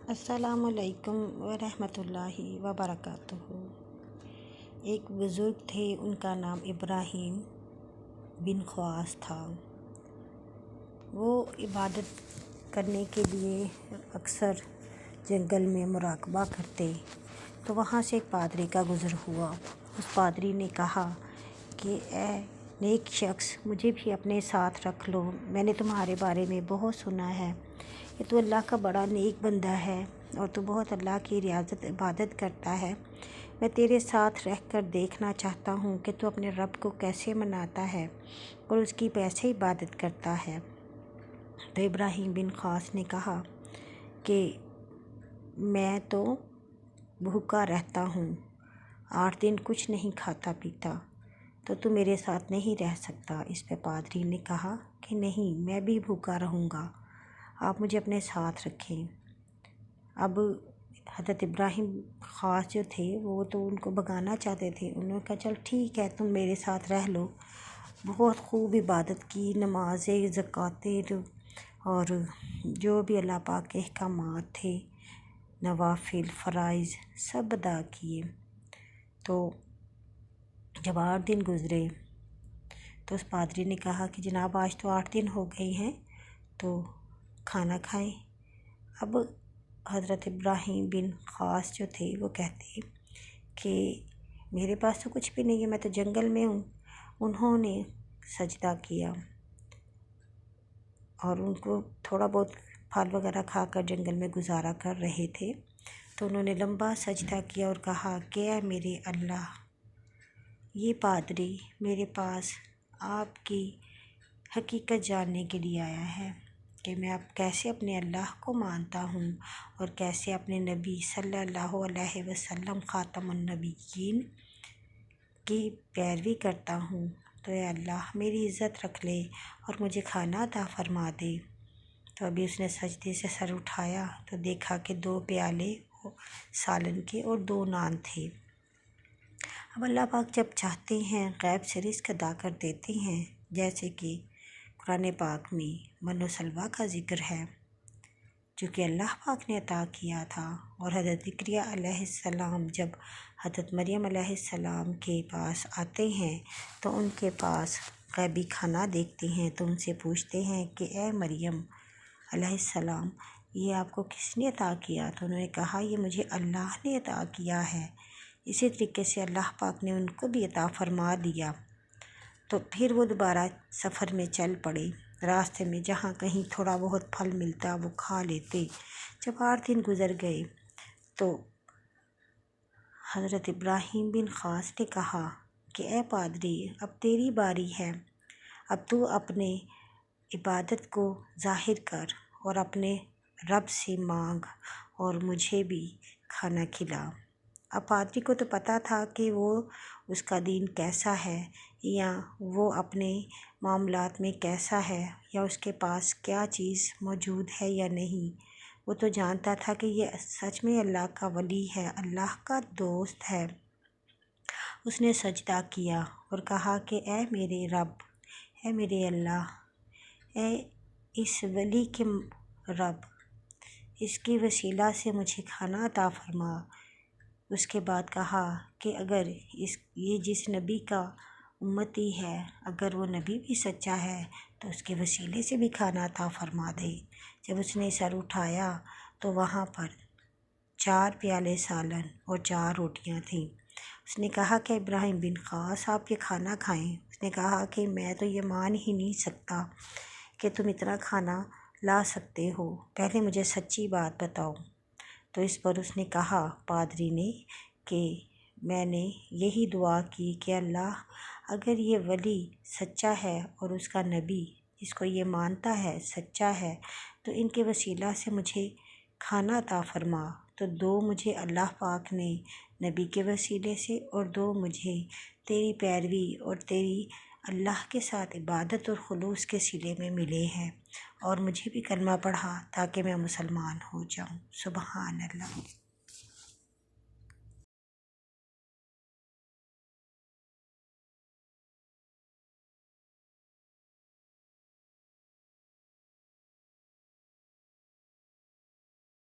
السلام علیکم ورحمۃ اللہ وبرکاتہ۔ ایک بزرگ تھے، ان کا نام ابراہیم بن خواص تھا۔ وہ عبادت کرنے کے لیے اکثر جنگل میں مراقبہ کرتے، تو وہاں سے ایک پادری کا گزر ہوا۔ اس پادری نے کہا کہ اے نیک شخص، مجھے بھی اپنے ساتھ رکھ لو، میں نے تمہارے بارے میں بہت سنا ہے کہ تو اللہ کا بڑا نیک بندہ ہے اور تو بہت اللہ کی ریاضت عبادت کرتا ہے۔ میں تیرے ساتھ رہ کر دیکھنا چاہتا ہوں کہ تو اپنے رب کو کیسے مناتا ہے اور اس کی کیسے عبادت کرتا ہے۔ تو ابراہیم بن خواص نے کہا کہ میں تو بھوکا رہتا ہوں، 8 دن کچھ نہیں کھاتا پیتا، تو میرے ساتھ نہیں رہ سکتا۔ اس پہ پادری نے کہا کہ نہیں، میں بھی بھوکا رہوں گا، آپ مجھے اپنے ساتھ رکھیں۔ اب حضرت ابراہیم خواص جو تھے وہ تو ان کو بھگانا چاہتے تھے۔ انہوں نے کہا چل ٹھیک ہے، تم میرے ساتھ رہ لو۔ بہت خوب عبادت کی، نمازیں، زکوٰۃ اور جو بھی اللہ پاک کے احکامات تھے، نوافل، فرائض سب ادا کیے۔ تو جب 8 دن گزرے تو اس پادری نے کہا کہ جناب آج تو 8 دن ہو گئے ہیں، تو کھانا کھائیں۔ اب حضرت ابراہیم بن خواص جو تھے وہ کہتے کہ میرے پاس تو کچھ بھی نہیں ہے، میں تو جنگل میں ہوں۔ انہوں نے سجدہ کیا اور ان کو تھوڑا بہت پھل وغیرہ کھا کر جنگل میں گزارا کر رہے تھے، تو انہوں نے لمبا سجدہ کیا اور کہا کہ اے میرے اللہ، یہ پادری میرے پاس آپ کی حقیقت جاننے کے لیے آیا ہے کہ میں اب کیسے اپنے اللہ کو مانتا ہوں اور کیسے اپنے نبی صلی اللہ علیہ وسلم خاتم النبیین کی پیروی کرتا ہوں۔ تو اے اللہ میری عزت رکھ لے اور مجھے کھانا عطا فرما دے۔ تو ابھی اس نے سجدے سے سر اٹھایا تو دیکھا کہ 2 پیالے سالن کے اور 2 نان تھے۔ اب اللہ پاک جب چاہتے ہیں غیب سے رزق ادا کر دیتے ہیں، جیسے کہ قرآن پاک میں من و سلویٰ کا ذکر ہے جو کہ اللہ پاک نے عطا کیا تھا، اور حضرت زکریا علیہ السلام جب حضرت مریم علیہ السلام کے پاس آتے ہیں تو ان کے پاس غیبی کھانا دیکھتے ہیں، تو ان سے پوچھتے ہیں کہ اے مریم علیہ السلام، یہ آپ کو کس نے عطا کیا؟ تو انہوں نے کہا یہ مجھے اللہ نے عطا کیا ہے۔ اسی طریقے سے اللہ پاک نے ان کو بھی عطا فرما دیا۔ تو پھر وہ دوبارہ سفر میں چل پڑے، راستے میں جہاں کہیں تھوڑا بہت پھل ملتا وہ کھا لیتے۔ جب 8 دن گزر گئے تو حضرت ابراہیم بن خواص نے کہا کہ اے پادری، اب تیری باری ہے، اب تو اپنے عبادت کو ظاہر کر اور اپنے رب سے مانگ اور مجھے بھی کھانا کھلا۔ اب پادری کو تو پتہ تھا کہ وہ اس کا دین کیسا ہے یا وہ اپنے معاملات میں کیسا ہے یا اس کے پاس کیا چیز موجود ہے یا نہیں۔ وہ تو جانتا تھا کہ یہ سچ میں اللہ کا ولی ہے، اللہ کا دوست ہے۔ اس نے سجدہ کیا اور کہا کہ اے میرے رب، اے میرے اللہ، اے اس ولی کے رب، اس کی وسیلہ سے مجھے کھانا عطا فرما۔ اس کے بعد کہا کہ اگر یہ جس نبی کا امتی ہے، اگر وہ نبی بھی سچا ہے تو اس کے وسیلے سے بھی کھانا عطا فرما دے۔ جب اس نے سر اٹھایا تو وہاں پر 4 پیالے سالن اور 4 روٹیاں تھیں۔ اس نے کہا کہ ابراہیم بن خواص، آپ یہ کھانا کھائیں۔ اس نے کہا کہ میں تو یہ مان ہی نہیں سکتا کہ تم اتنا کھانا لا سکتے ہو، پہلے مجھے سچی بات بتاؤ۔ تو اس پر اس نے کہا، پادری نے، کہ میں نے یہی دعا کی کہ اللہ اگر یہ ولی سچا ہے اور اس کا نبی جس کو یہ مانتا ہے سچا ہے تو ان کے وسیلہ سے مجھے کھانا عطا فرما۔ تو 2 مجھے اللہ پاک نے نبی کے وسیلے سے اور 2 مجھے تیری پیروی اور تیری اللہ کے ساتھ عبادت اور خلوص کے صلے میں ملے ہیں، اور مجھے بھی کلمہ پڑھا تاکہ میں مسلمان ہو جاؤں۔ سبحان اللہ۔